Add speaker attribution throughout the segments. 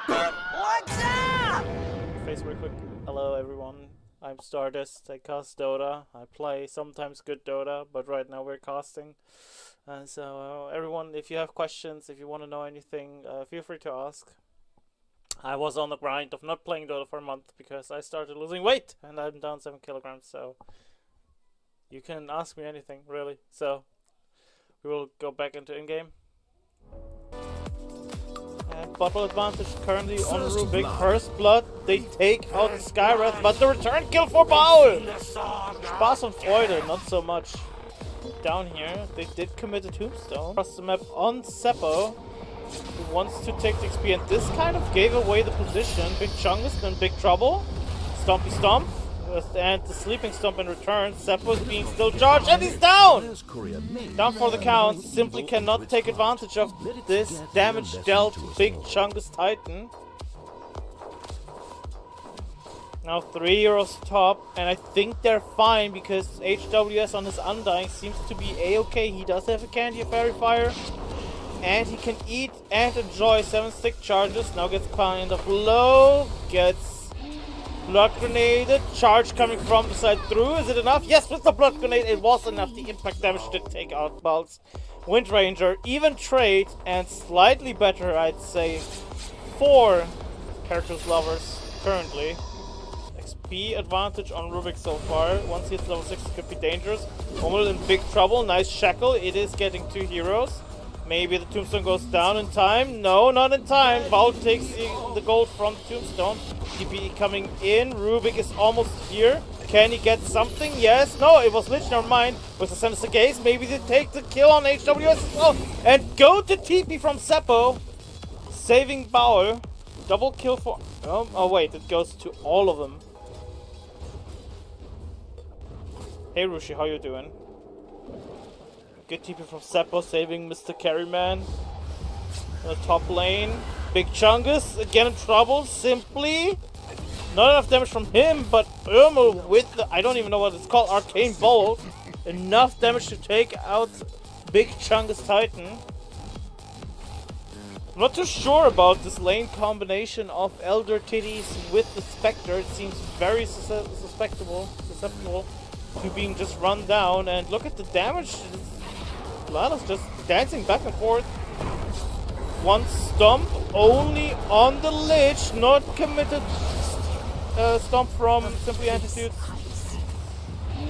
Speaker 1: What's up?
Speaker 2: Face real quick. Hello everyone, I'm Stardust. I cast Dota. I play sometimes good Dota, but right now we're casting. So everyone, if you have questions, if you want to know anything, feel free to ask. I was on the grind of not playing Dota for a month because I started losing weight and I'm down 7 kilograms, so you can ask me anything, really. So we will go back into in-game. And bottle advantage currently on Rubik. First blood, they take out the Skywrath, but the return kill for Baul! Spaß und Freude, not so much. Down here, they did commit a tombstone. Across the map on Seppo, who wants to take the XP, and this kind of gave away the position. Big Chungus in big trouble. Stompy Stomp, and the Sleeping Stomp in return. Seppo is being still charged, and he's down! Down for the count. Simply cannot take advantage of this damage dealt Big Chungus Titan. Now 3 heroes top, and I think they're fine because HWS on his Undying seems to be a-okay. He does have a Candy of Fairy Fire, and he can eat and enjoy 7 stick charges. Now gets kind of low, gets blood grenaded, charge coming from the side through. Is it enough? Yes, with the blood grenade it was enough. The impact damage did take out Baltz. Wind Ranger, even trade, and slightly better, I'd say, for Herkulovers currently. XP advantage on Rubik so far. Once he hits level 6 it could be dangerous. Omel in big trouble. Nice shackle. It is getting 2 heroes. Maybe the tombstone goes down in time. No, not in time. Baul takes the gold from the tombstone. TP coming in. Rubik is almost here. Can he get something? Yes. No, it was Lich. Never mind. With the Sinister Gaze, maybe they take the kill on HWS as well. And go to TP from Seppo. Saving Baul. Double kill for... Oh, wait. It goes to all of them. Hey, Rushi. How you doing? Good TP from Seppo, saving Mr. Carryman. The top lane. Big Chungus, again in trouble. Simply. Not enough damage from him, but Irma with the, I don't even know what it's called, Arcane Bolt. Enough damage to take out Big Chungus Titan. I'm not too sure about this lane combination of Elder Titties with the Spectre. It seems very susceptible to being just run down. And look at the damage. Lana's just dancing back and forth. One stomp only on the Lich, not committed. Stomp from Simply Antitudes.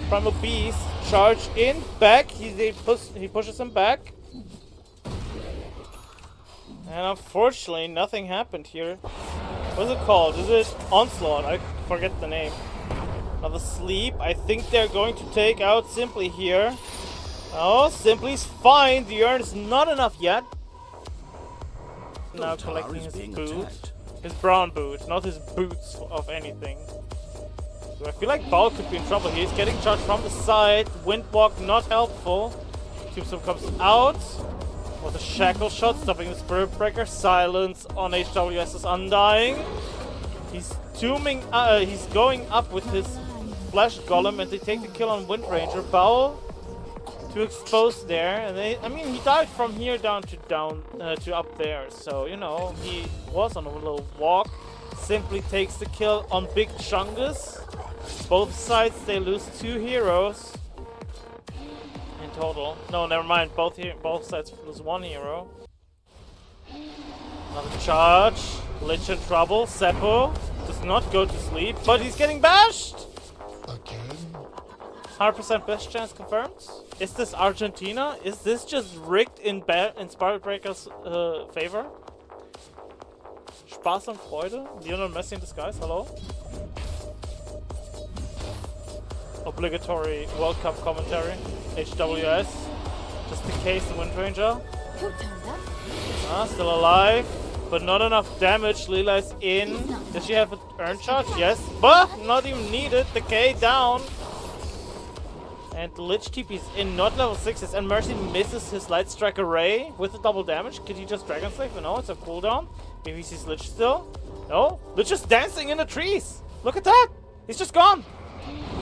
Speaker 2: Primal Beast, charge in, back. He pushes him back. And unfortunately, nothing happened here. What's it called? Is it Onslaught? I forget the name. Another sleep. I think they're going to take out Simply here. Oh, Simply's fine. The urn is not enough yet. Now collecting his boot. His brown boot, not his boots of anything. So I feel like Baul could be in trouble here. He's getting charged from the side. Windwalk not helpful. Tombstone comes out. With a shackle shot, stopping the Spirit Breaker. Silence on HWS's Undying. He's dooming. He's going up with his Flash Golem, and they take the kill on Wind Ranger. Baul to expose there, and I mean he died from here down to up there, so you know he was on a little walk. Simply takes the kill on Big Chungus. Both sides they lose 2 heroes in total. No, never mind. Both sides lose 1 hero. Another charge. Lich in trouble. Seppo does not go to sleep, but he's getting bashed. 100% best chance confirmed. Is this Argentina? Is this just rigged in Spirit Breaker's favor? Spaß und Freude? Lionel Messi in disguise, hello? Obligatory World Cup commentary. HWS. Just in case the Wind Ranger. Still alive. But not enough damage. Leela is in. Does she have an urn charge? Yes. But not even needed. The K down. And the Lich TP's in, not level 6s, and Mercy misses his Light Strike Array with the double damage. Could he just Dragon Slave? No, it's a cooldown. Maybe he sees Lich still. No, Lich is dancing in the trees. Look at that. He's just gone.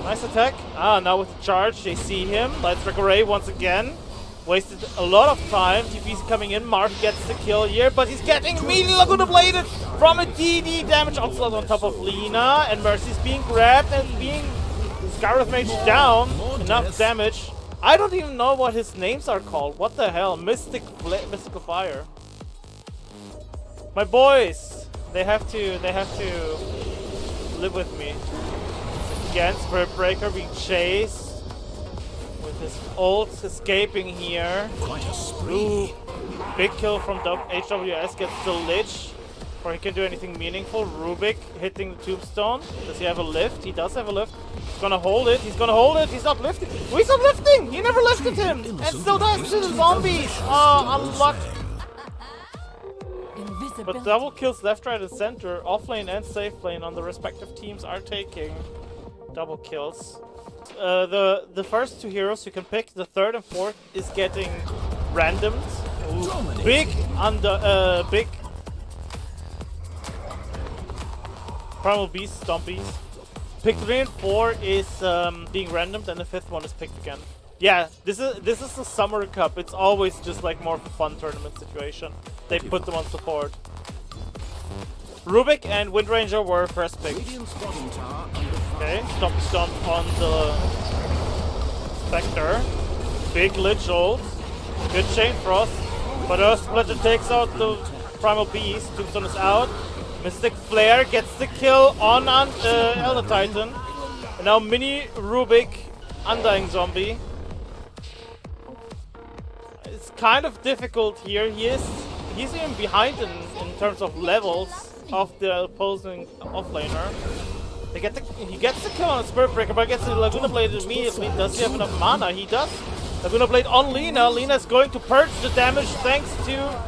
Speaker 2: Nice attack. Now with the charge, they see him. Light Strike Array once again. Wasted a lot of time. TP's coming in. Marv gets the kill here, but he's getting immediately Laguna Bladed from a DD damage onslaught on top of Lina. And Mercy's being grabbed and being Scarlet Mage down. Enough damage. I don't even know what his names are called. What the hell? Mystical Fire. My boys, they have to live with me. Again, Spirit Breaker being chased. With his ult escaping here. Ooh, big kill from HWS gets the Lich. Before he can do anything meaningful. Rubik hitting the tombstone. Does he have a lift? He does have a lift. He's gonna hold it. He's gonna hold it. He's not lifting. Oh, he's not lifting! He never lifted him! And still dies to the zombies! Oh, unlucky. But double kills left, right, and center. Offlane and safe lane on the respective teams are taking double kills. The first two heroes you can pick, the third and fourth, is getting randomed. Ooh, big Primal Beast Stompies. Pick 3 and 4 is being randomed, and the fifth one is picked again. Yeah, this is the Summer Cup. It's always just like more of a fun tournament situation. They put them on support. Rubik and Windranger were first picked. Okay, Stompy Stomp on the Spectre. Big Lich ult. Good Chain Frost. But Splitter takes out the Primal Beast. Tombstone is out. Mystic Flare gets the kill on Elder Titan. And now Mini Rubik, Undying Zombie. It's kind of difficult here. He's even behind in terms of levels of the opposing offlaner. He gets the kill on a Spirit Breaker, but gets the Laguna Blade immediately. Does he have enough mana? He does. Laguna Blade on Lina. Lina's going to purge the damage thanks to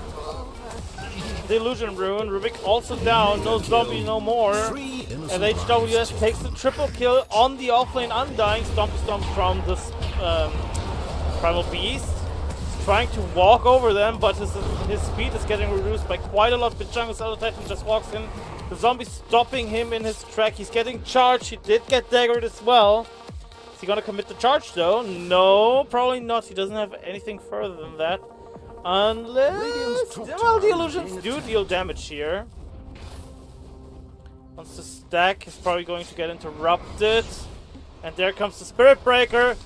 Speaker 2: the Illusion Rune. Rubik also down. No zombie, no more. And HWS takes the triple kill on the offlane Undying. Stomp from this Primal Beast. Trying to walk over them, but his speed is getting reduced by quite a lot. Bichungus Elder Titan just walks in. The zombie stopping him in his track. He's getting charged. He did get daggered as well. Is he gonna commit the charge though? No, probably not. He doesn't have anything further than that. Unless... well, the illusions do deal damage here. Once the stack is probably going to get interrupted. And there comes the Spirit Breaker.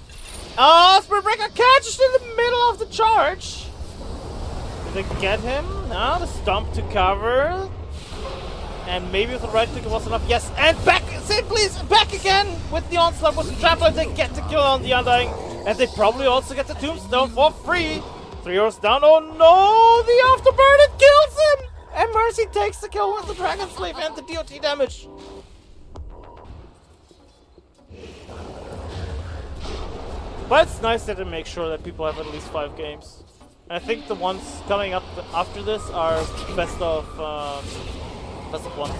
Speaker 2: Oh, Spirit Breaker catches in the middle of the charge. Did they get him? No, the Stomp to cover. And maybe with the right click it was enough. Yes, and back! Sid, please! Back again with the onslaught with the trample. They get the kill on the Undying. And they probably also get the tombstone for free. 3 heroes down. Oh no! The Afterburn, it kills him! And Mercy takes the kill with the Dragon Slave and the DOT damage. But it's nice that they make sure that people have at least 5 games. And I think the ones coming up after this are best of ones.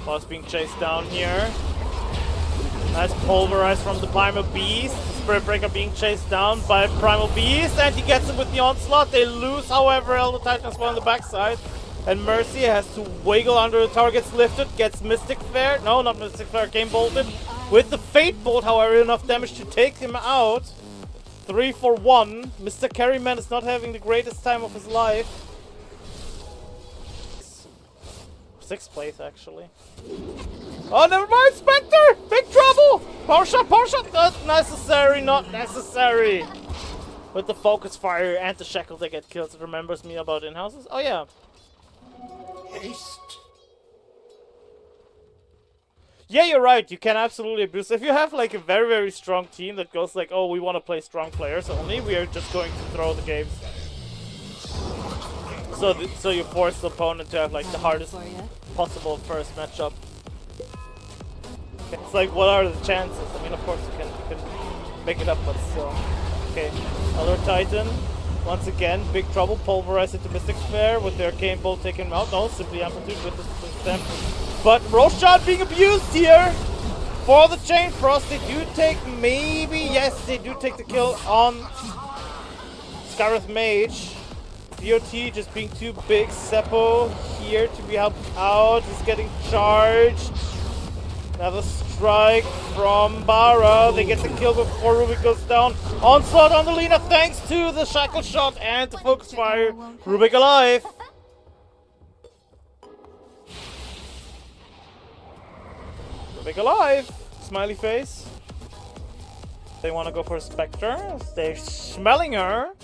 Speaker 2: While it's being chased down here. Nice pulverize from the Primal Beast. The Spirit Breaker being chased down by Primal Beast, and he gets him with the onslaught. They lose, however, Elder Titan as well on the backside. And Mercy has to wiggle under the targets lifted, gets Mystic Flare. No, not Mystic Flare, Game Bolted. With the Fate Bolt, however, enough damage to take him out. 3 for 1. Mr. Carryman is not having the greatest time of his life. 6th place, actually. Oh, never mind, Spectre! Big trouble! Power shot, not necessary, not necessary! With the Focus Fire and the Shackle, they get killed. It remembers me about in-houses. Oh, yeah.
Speaker 1: Haste.
Speaker 2: Yeah, you're right. You can absolutely abuse. If you have like a very, very strong team that goes like, oh, we want to play strong players only, we are just going to throw the games. So you force the opponent to have like the hardest possible first matchup. It's like, what are the chances? I mean, of course you can make it up, but still. Okay, Elder Titan. Once again, big trouble. Pulverize into Mystic Flare with their Arcane Bolt taking him out. No, simply Amplitude with them. But Roshan being abused here for the Chain Frost. They do take, maybe, yes, they do take the kill on Scarlet Mage. DOT just being too big. Seppo here to be helped out. He's getting charged. Another strike from Bara. They get the kill before Rubik goes down. Onslaught on the Lina thanks to the shackle shot and the focus fire. Rubik alive. Rubik alive. Smiley face. They want to go for a Spectre. They're smelling her.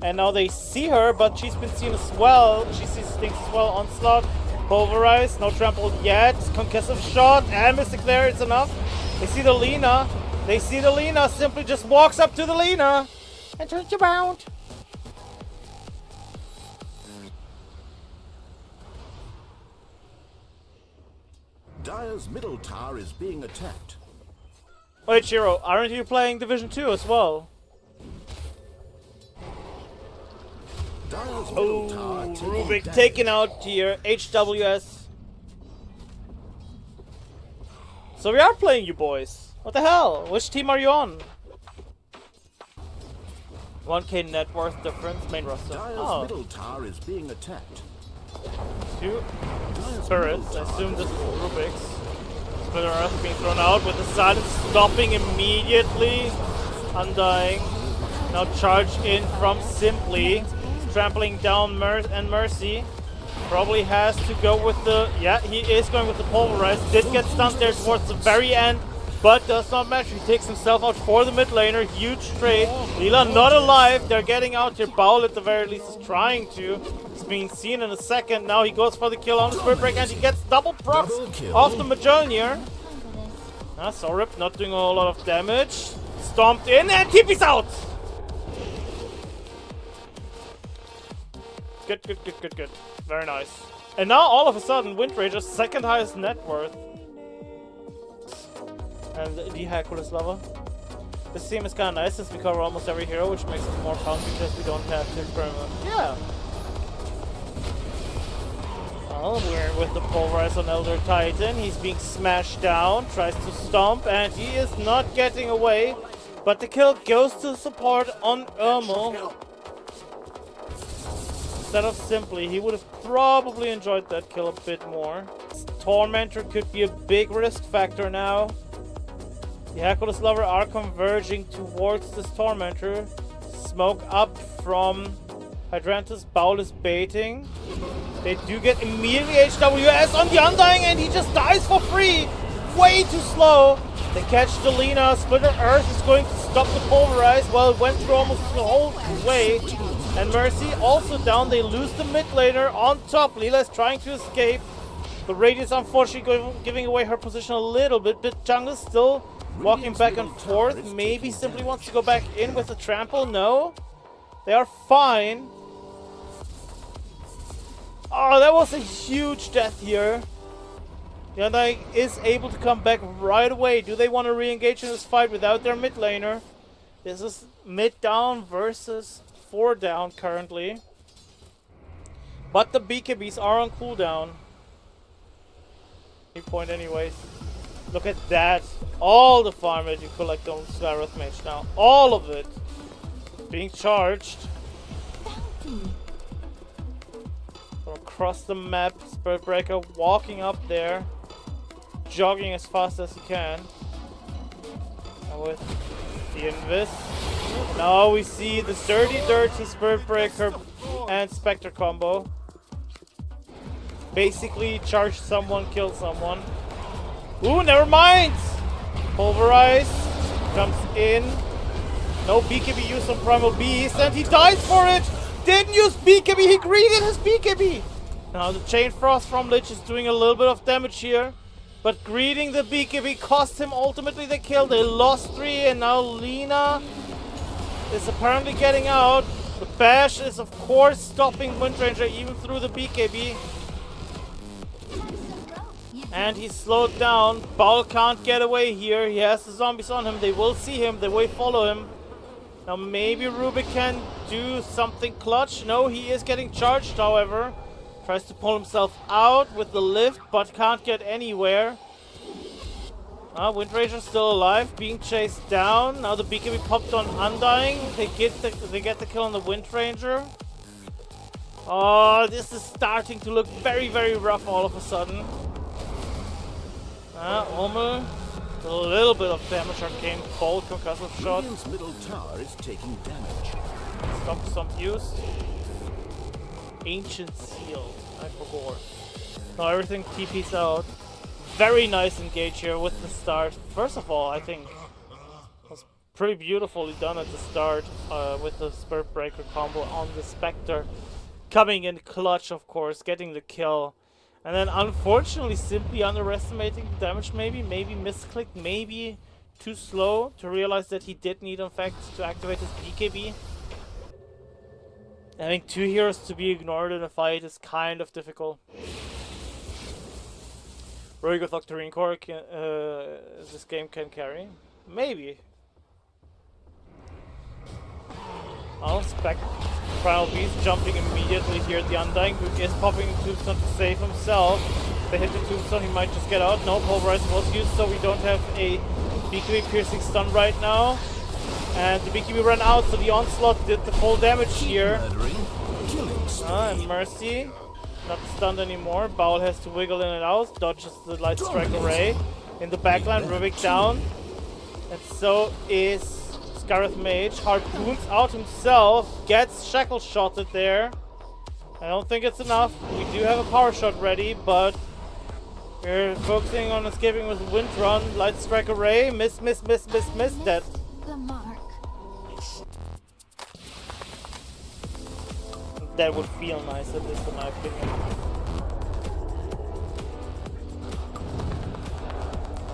Speaker 2: And now they see her, but she's been seen as well. She sees things as well. Onslaught. Pulverized, no trample yet. Concussive shot and Mystic there, it's enough. They see the Lina. They see the Lina. Simply just walks up to the Lina and turns around.
Speaker 1: Dire's middle tower is being attacked.
Speaker 2: Wait, Shiro, aren't you playing Division 2 as well?
Speaker 1: Dire's middle tower
Speaker 2: Rubik taken out here. HWS. So we are playing you boys. What the hell? Which team are you on? 1k net worth difference, main roster.
Speaker 1: Dire's middle tower is being attacked.
Speaker 2: Two spirits. I assume this is Rubik's. Splitter Earth being thrown out with the silence stopping immediately. Undying. Now charge in from Simply. Trampling down Mercy. Probably has to go with the... Yeah, he is going with the Pulverize. Did get stunned there towards the very end, but does not match. He takes himself out for the mid laner. Huge trade. Lila not alive. They're getting out here. Baul at the very least is trying to. It's being seen in a second. Now he goes for the kill on the Spirit Break and he gets double procs off the Mjolnir. Sorip not doing a whole lot of damage. Stomped in and TP's out! Good. Very nice. And now all of a sudden, Windrager's second highest net worth. And the Herkulovers lover. This team is kind of nice since we cover almost every hero, which makes it more fun because we don't have to experiment. Yeah. Well, we're with the Pulverize on Elder Titan. He's being smashed down, tries to stomp, and he is not getting away. But the kill goes to support on Ermo. Instead of Simply, he would have probably enjoyed that kill a bit more. Tormentor could be a big risk factor now. The Herkulovers lover are converging towards this Tormentor. Smoke up from Hydrantis. Baul is baiting. They do get immediately HWS on the Undying and he just dies for free. Way too slow. They catch the Lina. Splitter Earth is going to stop the Pulverize. Well, it went through almost the whole way. And Mercy also down. They lose the mid laner on top. Lila is trying to escape. The Radius unfortunately giving away her position a little bit. But Jungle still walking back and forth. Maybe Simply wants to go back in with a trample. No. They are fine. Oh, that was a huge death here. Yandai is able to come back right away. Do they want to re-engage in this fight without their mid laner? This is mid down versus 4 down currently. But the BKBs are on cooldown. Point anyways. Look at that. All the farm that you collect on Slareth Mage now. All of it. Being charged. Across the map. Spirit Breaker walking up there. Jogging as fast as he can. And with the Invis. Now we see the dirty Spirit Breaker and Spectre combo. Basically, charge someone, kill someone. Ooh, never mind! Pulverize comes in. No BKB used on Primal Beast, and he dies for it! Didn't use BKB, he greeted his BKB! Now the Chain Frost from Lich is doing a little bit of damage here. But greeting the BKB cost him ultimately the kill. They lost 3 and now Lina is apparently getting out. The Bash is of course stopping Windranger even through the BKB. And he's slowed down. Baul can't get away here. He has the zombies on him. They will see him. They will follow him. Now maybe Rubik can do something clutch. No, he is getting charged however. Tries to pull himself out with the lift, but can't get anywhere. Windranger's still alive, being chased down. Now the BKB popped on Undying. They get the kill on the Windranger. Oh, this is starting to look very, very rough all of a sudden. Hummel. A little bit of damage. Arcane Bolt, concussive shot.
Speaker 1: Radiant's middle tower is taking damage.
Speaker 2: Stop some use. Ancient Seal. I forgot. Now everything TP's out. Very nice engage here with the start. First of all, I think it was pretty beautifully done at the start with the Spirit Breaker combo on the Spectre. Coming in clutch, of course, getting the kill. And then unfortunately simply underestimating the damage maybe misclicked, maybe too slow to realize that he did need in fact to activate his BKB. Having two heroes to be ignored in a fight is kind of difficult. Very good Octarine Core this game can carry. Maybe. I'll expect Primal Beast jumping immediately here at the Undying, who is popping into Tombstone to save himself. They hit the Tombstone, he might just get out. No, Pulverize was used, so we don't have a BKB piercing stun right now. And the BKB ran out, so the Onslaught did the full damage here. And Mercy, not stunned anymore. Baul has to wiggle in and out, dodges the Light Strike Array. In the backline, Rivik down. And so is Gareth Mage. Harpoons out himself, gets shackle shotted there. I don't think it's enough. We do have a power shot ready, but we're focusing on escaping with Wind Run. Light Strike Array, miss, dead.
Speaker 3: The mark.
Speaker 2: That would feel nice, at least in my opinion.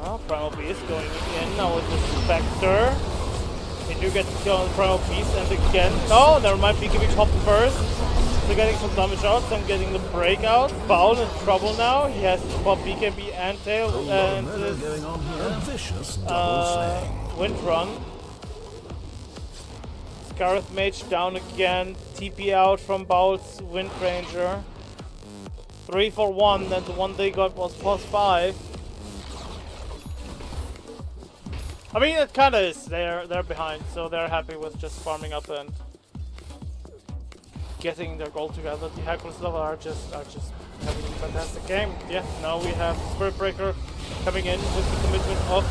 Speaker 2: Oh, Primal Beast going in now with the Spectre. They do get the kill on the Primal Beast, and again, no, there might be giving top first. So getting some damage out, so I'm getting the breakout. Baul in trouble now. He has to pop BKB and tail and this Wind Run. Gareth Mage down again. TP out from Baul's Wind Ranger. 3 for 1, and the one they got was +5. I mean, it kinda is. They're behind, so they're happy with just farming up and getting their goal together. The Herkulovers are just having a fantastic game. Yeah, now we have Spirit Breaker coming in with the commitment of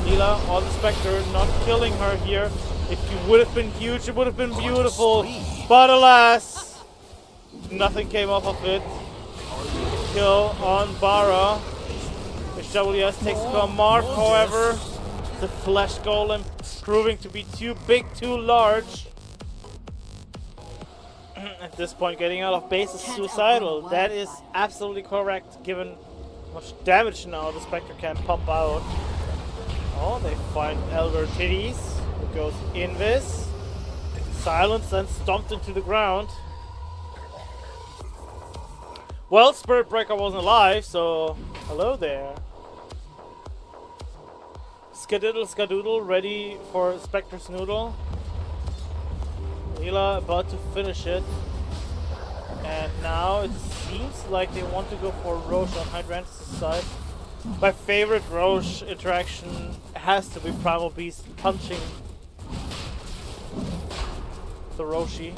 Speaker 2: Leela on the Spectre, not killing her here. If she would have been huge, it would have been beautiful. But alas, nothing came off of it. Kill on Bara. HWS takes a mark, however. The Flesh Golem proving to be too big, too large. At this point, getting out of base is suicidal. That is absolutely correct, given how much damage now the Spectre can pump out. Oh, they find Elder Titties, who goes Invis. Silenced and stomped into the ground. Well, Spirit Breaker wasn't alive, so hello there. Skadiddle Skadoodle ready for Spectre's Noodle. Leela about to finish it. And now it seems like they want to go for Roche on Hydrantis' side. My favorite Roche interaction has to be Primal Beast punching the Roshi.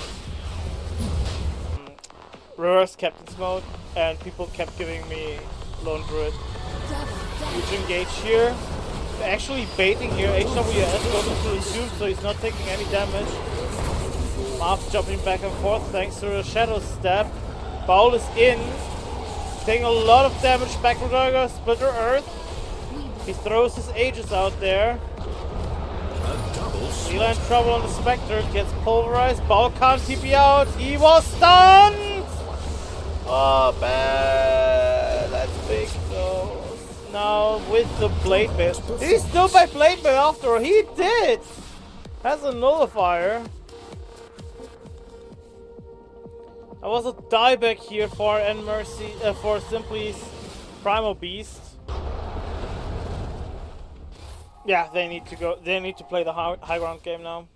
Speaker 2: Reverse Captain's mode, and people kept giving me Lone Druid. Huge engage here. Actually baiting here. HWS goes into the tube, so he's not taking any damage. Marv jumping back and forth thanks to a Shadow Step. Baul is in. Taking a lot of damage. Backrugger, Splitter Earth. He throws his Aegis out there. Leela in trouble on the Spectre. Gets pulverized. Baul can't TP out. He was stunned! Oh, bad. That's big though. Now with the Blade Mail. Did he still buy Blade Mail after all? He did! Has a nullifier. That was a dieback here for Mercy for Simply's Primal Beast. Yeah, they need to go. They need to play the high ground game now.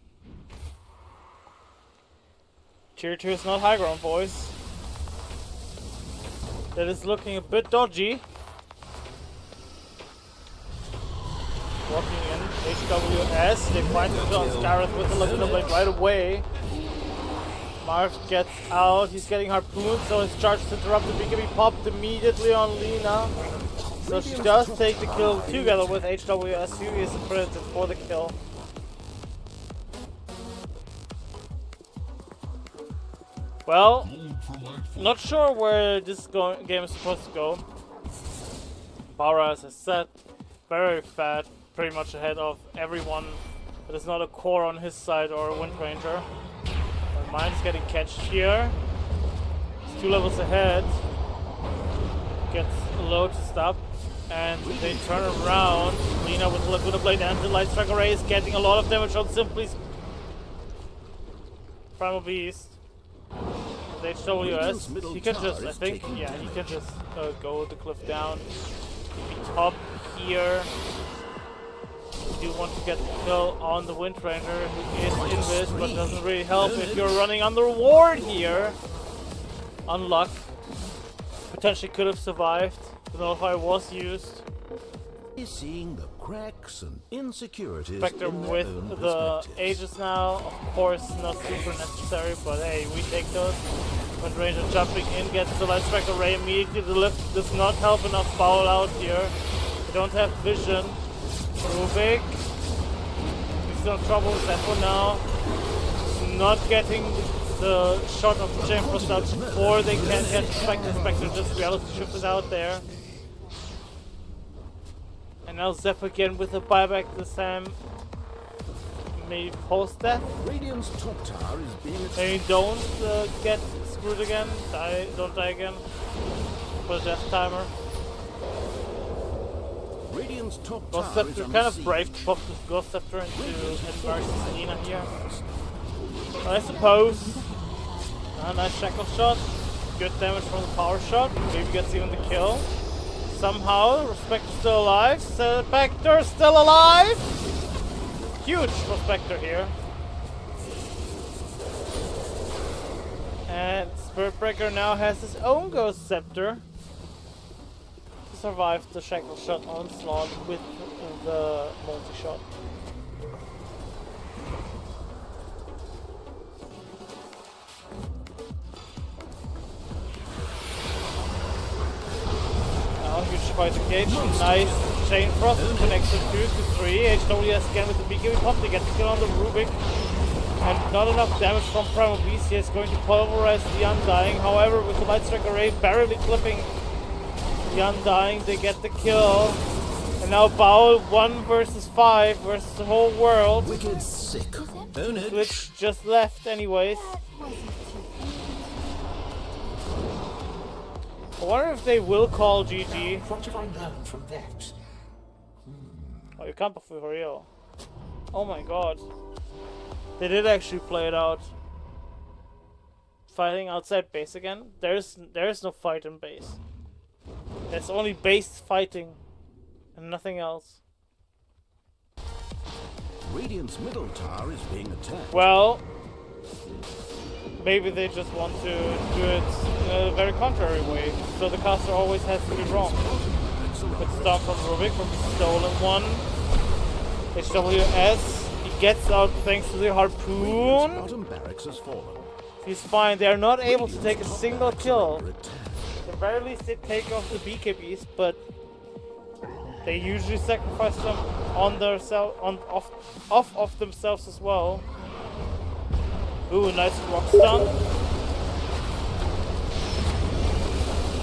Speaker 2: Tier 2 is not high ground, boys. That is looking a bit dodgy. Walking in, HWS. They find the kill on Scareth with the Laguna Blade right away. Marv gets out, he's getting harpooned, so his charge is interrupted. BKB popped immediately on Lina. So she does take the kill together with HWS, who is credited for the kill. Well, not sure where this game is supposed to go. Bara, as I said, very fat, pretty much ahead of everyone. But there's not a core on his side or a Wind Ranger. Mine's getting catched here. He's 2 levels ahead. Gets low to stop. And they turn around. Lina with the Laguna Blade and the Light Strike Array is getting a lot of damage on Simply's Primal Beast. The HWS, he can just, I think, yeah, he can just go the cliff down. Be top here. You do want to get the kill on the Wind Ranger, who is in this, but doesn't really help if you're running under ward here. Unluck. Potentially could have survived. The Nullify was used.
Speaker 1: Seeing the cracks and insecurities.
Speaker 2: Spectre with the Aegis now, of course, not super necessary, but hey, we take those. Wind Ranger jumping in, gets the Light Strike Array immediately. The lift does not help enough foul out here. They don't have vision. Rubik. He's still in trouble with that one now. Not getting the shot of the Chain Frost out before they can get Spectre. Spectre just reality shifted out there. And now Zep again with a buyback this time. Maybe post-death.
Speaker 1: Radiant's top tower is being
Speaker 2: Maybe don't get screwed again. Don't die again. Put a death timer.
Speaker 1: Radiant's top
Speaker 2: Ghost
Speaker 1: tower
Speaker 2: Scepter,
Speaker 1: is
Speaker 2: kind of brave to pop this Ghost Scepter into versus Nina here. I suppose. A nice shackle shot. Good damage from the power shot. Maybe gets even the kill. Somehow, Spectre still alive. Spectre still alive! Huge for Spectre here. And Spiritbreaker now has his own Ghost Scepter to survive the shackle shot onslaught with the multi-shot. Huge fight engaged. Nice Chain Frost connects the 2 to 3. HWS again with the BKB pop. They get the kill on the Rubik. And not enough damage from Primal Beast. He is going to pulverize the Undying. However, with the Light Strike Array barely clipping the Undying, they get the kill. And now Baul 1 versus 5 versus the whole world.
Speaker 1: wicked sick. Own it.
Speaker 2: Glitch just left anyways. I wonder if they will call GG.
Speaker 3: What did I learn from that?
Speaker 2: Oh, you can't for real. Oh my god. They did actually play it out. Fighting outside base again. There's no fight in base. There's only base fighting and nothing else.
Speaker 1: Radiant's middle tower is being attacked.
Speaker 2: Well, maybe they just want to do it in a very contrary way. So the caster always has to be wrong. Good stop from Rubik from the stolen one. HWS, he gets out thanks to the harpoon.
Speaker 1: Bottom barracks has fallen.
Speaker 2: He's fine. They are not able to take a single kill. At the very least they take off the BKBs, but they usually sacrifice them on off of themselves as well. Ooh, nice rock stun.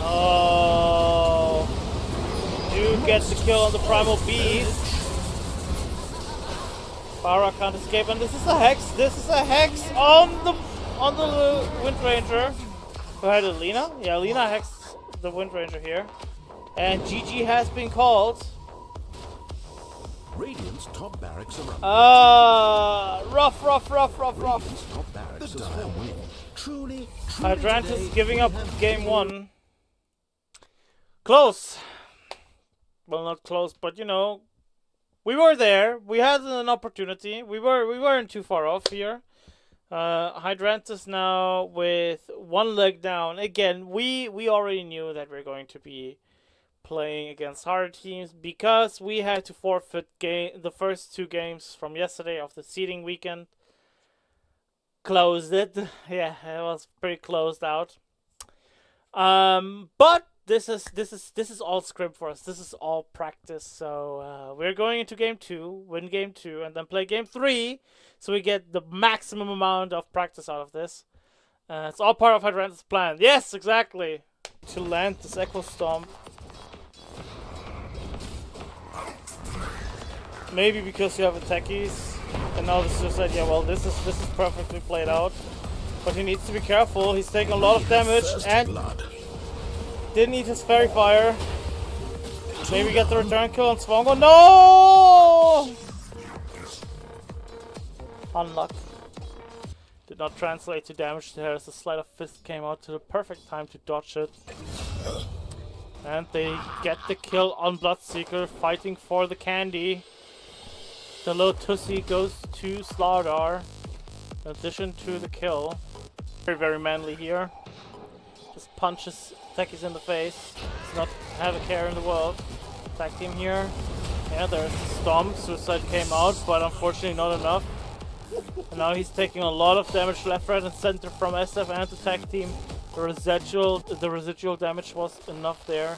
Speaker 2: Oh, do get the kill on the Primal Beast. Bara can't escape, and this is a hex. This is a hex on the Wind Ranger. Who had it, Lina? Yeah, Lina hexed the Wind Ranger here, and GG has been called.
Speaker 1: Radiant's top barracks are up.
Speaker 2: Rough.
Speaker 1: Radiant's top barracks has fallen. Truly
Speaker 2: Hydrantis
Speaker 1: today
Speaker 2: giving
Speaker 1: we
Speaker 2: up
Speaker 1: have
Speaker 2: game
Speaker 1: gained.
Speaker 2: 1. Close. Well, not close, but you know, we were there. We had an opportunity. We weren't too far off here. Hydrantis now with 1 leg down. Again, we already knew that we're going to be playing against harder teams because we had to forfeit the first 2 games from yesterday of the seeding weekend. Closed it. Yeah, it was pretty closed out. But this is all script for us. This is all practice. So we're going into game 2, win game 2, and then play game 3, so we get the maximum amount of practice out of this. It's all part of Hydrantis' plan. Yes, exactly. To land this Echo Stomp. Maybe because you have attackies, and now this just said, yeah, well, this is perfectly played out. But he needs to be careful. He's taking a lot of damage and didn't eat his Fairy Fire. Maybe get the return kill on Swongo. No! Unluck. Did not translate to damage there as the Sleight of Fist came out to the perfect time to dodge it. And they get the kill on Bloodseeker, fighting for the candy. The little Tussie goes to Slardar, in addition to the kill. Very, very manly here. Just punches Techies in the face. Does not have a care in the world. Tag team here. Yeah, there's the Stomp. Suicide came out, but unfortunately not enough. And now he's taking a lot of damage left, right, and center from SF and the tag team. The residual damage was enough there.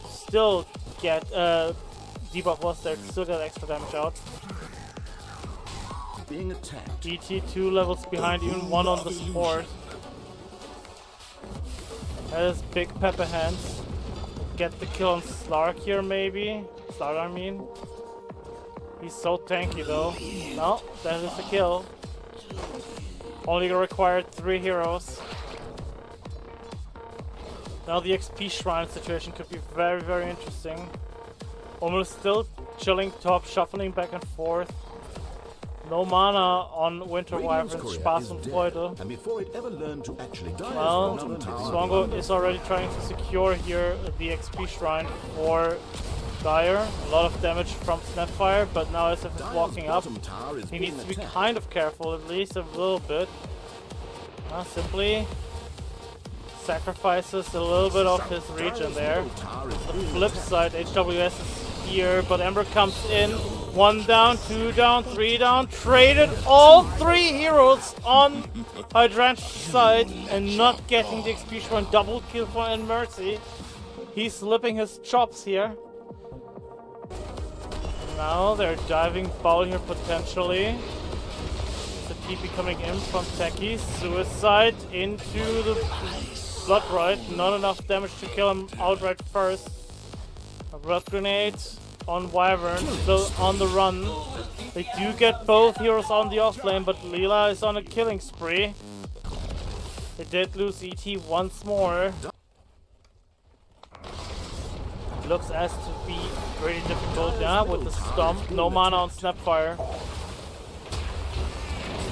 Speaker 2: Still get debuff was there. Still get extra damage out.
Speaker 1: Being attacked.
Speaker 2: DT 2 levels behind, even 1 on the support. That is big Pepper Hands. Get the kill on Slark here, maybe. Slark, I mean. He's so tanky though. No, that is the kill. Only required 3 heroes. Now the XP Shrine situation could be very, very interesting. Almost still chilling top, shuffling back and forth. No mana on Winter Wyvern, Spaß und Freude.
Speaker 1: And before it ever learned to actually die,
Speaker 2: well, Swongo is already trying to secure here the XP Shrine for Dire. A lot of damage from Snapfire, but now SF is walking up. He needs to be kind of careful, at least a little bit. Simply sacrifices a little bit of his regen there. The flip side, HWS is here, but Ember comes in. 1 down, 2 down, 3 down. Traded all 3 heroes on Hydrantis' side and not getting the XP for a double kill for Mercy. He's slipping his chops here. Now they're diving foul here potentially. The TP coming in from Techie. Suicide into the Blood Rite. Not enough damage to kill him outright first. A Blood Grenade on Wyvern, still on the run. They do get both heroes on the offlane, but Leela is on a killing spree. They did lose ET once more. Looks as to be pretty difficult, yeah, with the Stomp. No mana on Snapfire.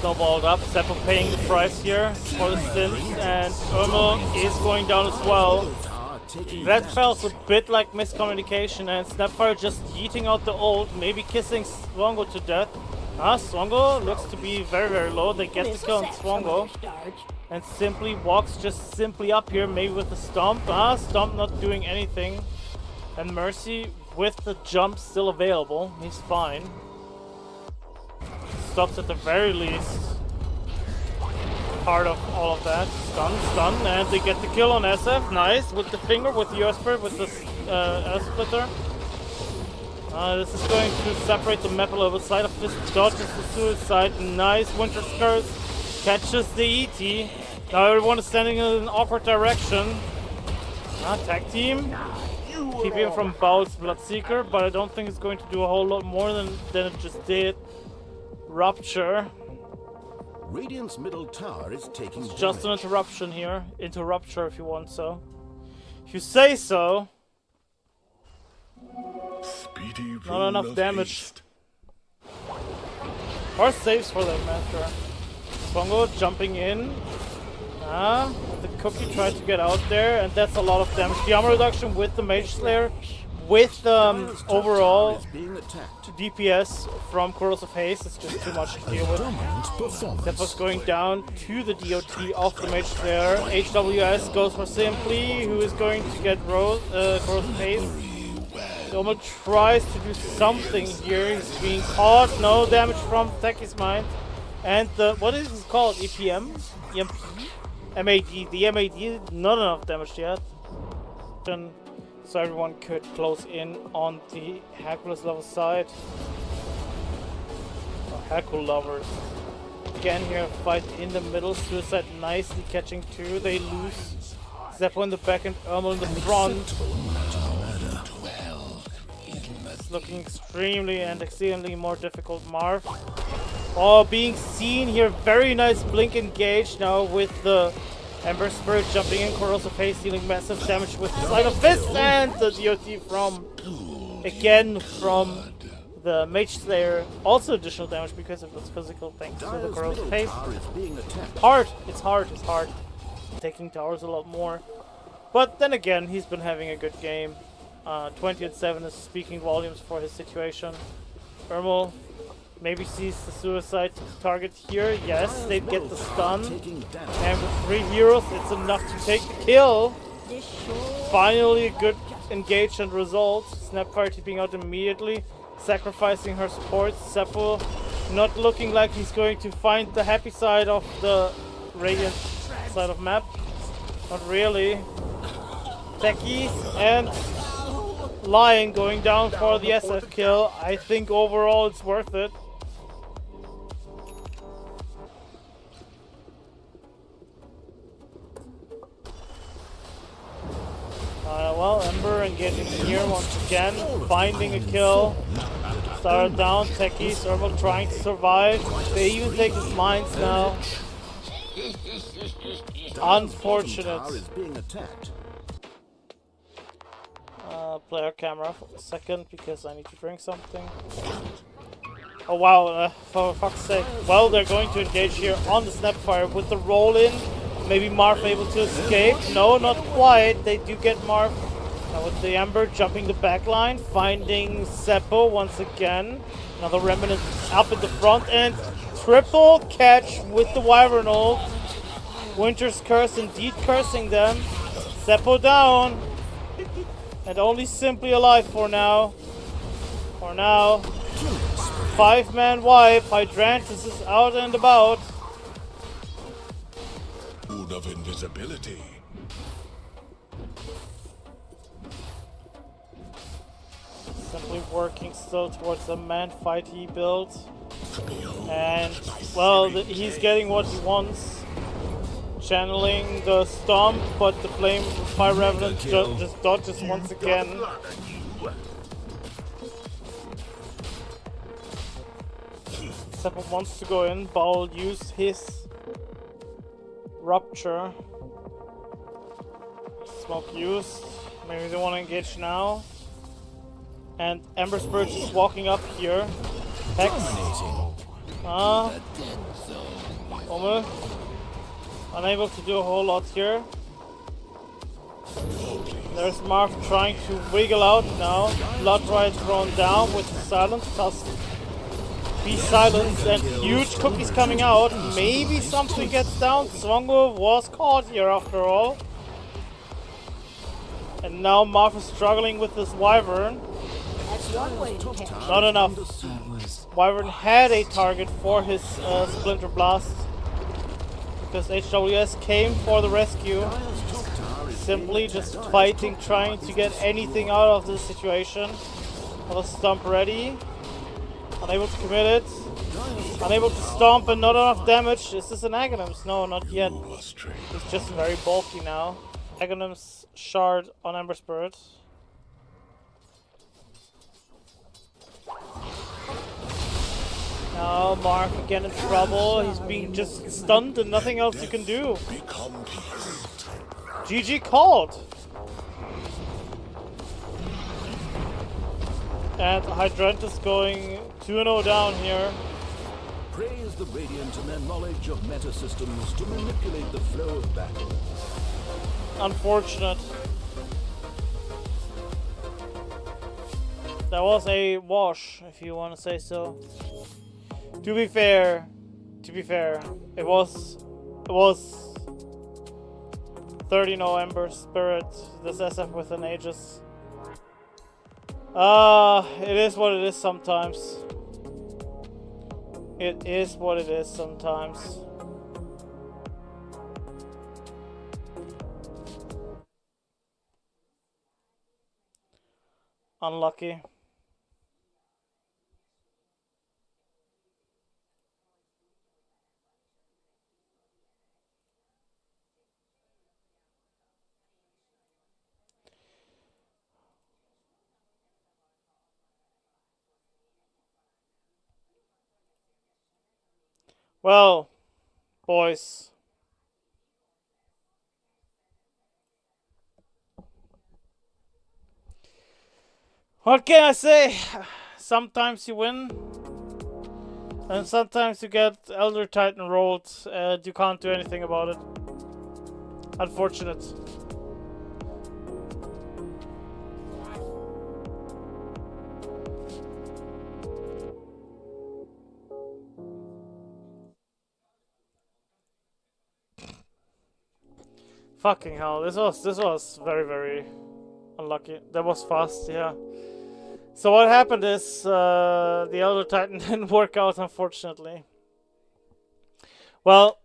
Speaker 2: Snowballed up. Seppo paying the price here for the stint, and Ermel is going down as well. That felt a bit like miscommunication, and Snapfire just yeeting out the ult, maybe kissing Swongo to death. Swongo looks to be very, very low. They get the kill on Swongo. And simply walks just simply up here, maybe with the Stomp. Stomp not doing anything. And Mercy with the jump still available. He's fine. Stops at the very least. Part of all of that. Stun, and they get the kill on SF. Nice, with the finger, with the Earth Spirit, with the Earth Splitter. This is going to separate the map a little bit. Sleight of Fist dodges the Suicide. Nice, Winter's Curse catches the ET. Now everyone is standing in an awkward direction. Tag team. Keep him from Bowl's Bloodseeker, but I don't think it's going to do a whole lot more than it just did. Rupture.
Speaker 1: Radiant's middle tower is taking
Speaker 2: It's just an interruption here. Interrupture if you want so. If you say so. Not enough damage. Or saves for that matter. Swongo jumping in. The cookie tried to get out there, and that's a lot of damage. The armor reduction with the Mage Slayer, with overall DPS from Corals of Haste, it's just too much to deal with. That was going down to the DOT of the Mage Slayer. HWS goes for Simply, who is going to get Corals of Haste. Domo tries to do something here. He's being caught. No damage from Techie's Mind. And the, what is it called? EPM? EMP? MAD. The MAD, not enough damage yet. so everyone could close in on the Hercules level side. Herkulovers. Again here, fight in the middle. Suicide nicely catching two. They lose. Zeppo in the back and Ermel in the front. It's looking extremely and exceedingly more difficult. Marv. Oh, being seen here. Very nice blink engage now with the Ember Spirit jumping in. Corrosive Haze dealing massive damage with Sleight of Fist and the DOT from the Mage Slayer. Also additional damage because of its physical thanks to the Corrosive Haze. Hard. It's hard. It's hard. Taking towers a lot more. But then again, he's been having a good game. 20-7 is speaking volumes for his situation. Ermel maybe sees the suicide target here. Yes, they get the stun. And with 3 heroes, it's enough to take the kill. Finally, a good engagement result. Snapfire tipping out immediately, sacrificing her support. Seppo not looking like he's going to find the happy side of the Radiant side of map. Not really. Techies and Lion going down for the SF kill. I think overall it's worth it. Well, Ember engaging here once again, finding a kill. Started down, Techies, Ermel trying to survive. They even take his mines now. Unfortunate. Player camera for a second because I need to drink something. Oh wow, for fuck's sake. Well, they're going to engage here on the Snapfire with the roll in. Maybe Marv able to escape. No, not quite. They do get Marv. Now with the Ember jumping the backline, finding Seppo once again. Another Remnant up in the front and triple catch with the Wyvern ult. Winter's Curse indeed cursing them. Seppo down. And only Simply alive for now. For now. 5-man wipe. Hydrantis is out and about.
Speaker 4: Mood of invisibility.
Speaker 2: Simply working still towards the man fight he built. And, well, he's getting what he wants. Channeling the Stomp, but the Flame Fire Revenant just dodges once again. Seppo wants to go in. Baul used his Rupture. Smoke used. Maybe they want to engage now. And Ember Spirit is walking up here. Hex. Ome. Unable to do a whole lot here. There's Marv trying to wiggle out now. Blood Riot thrown down with silence. Just be silenced and huge cookies coming out. Maybe something gets down. Zwongo was caught here after all. And now Marv is struggling with this Wyvern. Not enough. Wyvern had a target for his Splinter Blast. Because HWS came for the rescue. Simply just fighting, trying to get anything out of this situation. Another Stomp ready. Unable to commit it. Unable to Stomp and not enough damage. Is this an Aghanims? No, not yet. It's just very bulky now. Aghanims shard on Ember Spirit. Now Mark again in trouble. He's being just stunned and nothing else you can do. GG called. And Hydrantis going 2-0 down here.
Speaker 1: Praise the Radiant and their knowledge of meta systems to manipulate the flow of battle.
Speaker 2: Unfortunate. That was a wash, if you want to say so. To be fair, it was 30-0 Ember Spirit. This SF with an Aegis. It is what it is sometimes. It is what it is sometimes. Unlucky. Well, boys. What can I say? Sometimes you win, and sometimes you get Elder Titan rolled, and you can't do anything about it. Unfortunate. Fucking hell, this was very unlucky. That was fast, yeah. So what happened is the Elder Titan didn't work out, unfortunately. Well,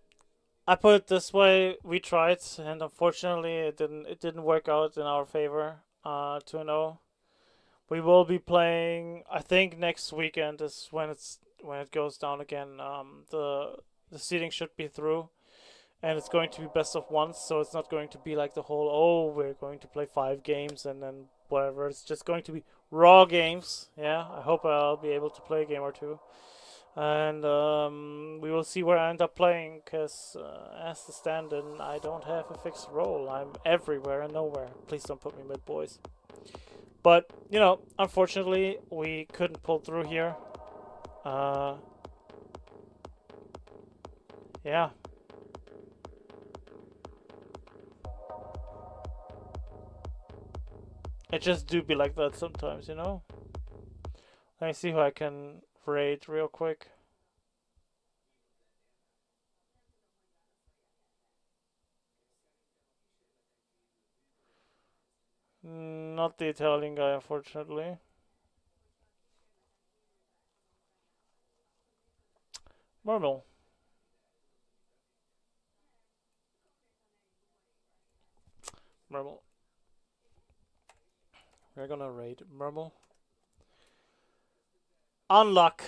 Speaker 2: I put it this way: we tried, and unfortunately, it didn't work out in our favor. 2-0. We will be playing. I think next weekend is when it goes down again. The seeding should be through, and it's going to be best of ones. So it's not going to be like the whole we're going to play 5 games and then whatever. It's just going to be raw games. Yeah, I hope I'll be able to play a game or two, and we will see where I end up playing. Cause as the stand-in, I don't have a fixed role. I'm everywhere and nowhere. Please don't put me mid, boys. But, unfortunately, we couldn't pull through here. Yeah. It just do be like that sometimes, Let me see who I can raid real quick. Not the Italian guy, unfortunately. Murmel. Murmel. We're gonna raid Murmel. Unluck.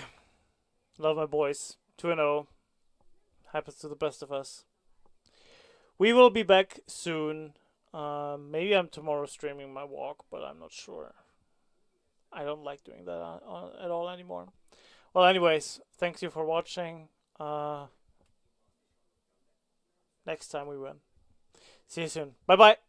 Speaker 2: Love my boys. 2-0. Happens to the best of us. We will be back soon. Maybe I'm tomorrow streaming my walk, but I'm not sure. I don't like doing that at all anymore. Well, anyways, thanks you for watching. Next time we win. See you soon. Bye bye.